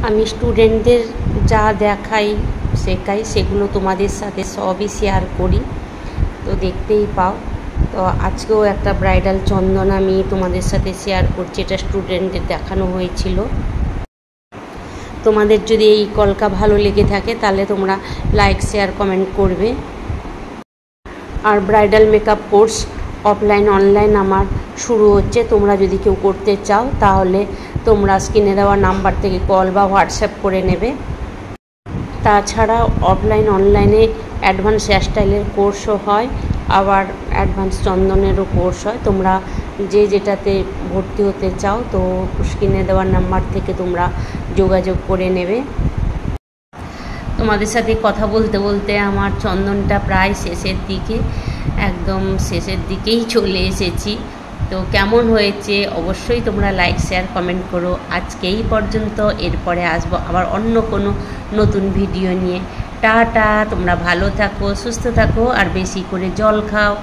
আমি স্টুডেন্টদের যা দেখাই শেখাই সেগুলো তোমাদের সাথে সবই শেয়ার করি, তো দেখতেই পাও। তো আজকেও একটা ব্রাইডাল চন্দন আমি তোমাদের সাথে শেয়ার করছি, এটা স্টুডেন্টদের দেখানো হয়েছিল। তোমাদের যদি এই কলকা ভালো লেগে থাকে তাহলে তোমরা লাইক শেয়ার কমেন্ট করবে। আর bridal makeup course offline online আমার শুরু হচ্ছে, তোমরা যদি কেউ করতে চাও তাহলে তোমরা স্ক্রিনে দেওয়া নাম্বার থেকে কল বা হোয়াটসঅ্যাপ করে নেবে। তাছাড়া অফলাইন অনলাইনে অ্যাডভান্স হেয়ারস্টাইলের কোর্সও হয়, আবার অ্যাডভান্স চন্দনেরও কোর্স হয়। তোমরা যে যেটাতে ভর্তি হতে চাও তো স্ক্রিনে দেওয়ার নাম্বার থেকে তোমরা যোগাযোগ করে নেবে। তোমাদের সাথে কথা বলতে বলতে আমার চন্দনটা প্রায় শেষের দিকে, একদম শেষের দিকেই চলে এসেছি। তো কেমন হয়েছে অবশ্যই তোমরা লাইক শেয়ার কমেন্ট করো। আজকে এই পর্যন্ত, এরপরে আসবো আবার অন্য কোনো নতুন ভিডিও নিয়ে। টাটা, তোমরা ভালো থাকো, সুস্থ থাকো, আর বেশি করে জল খাও।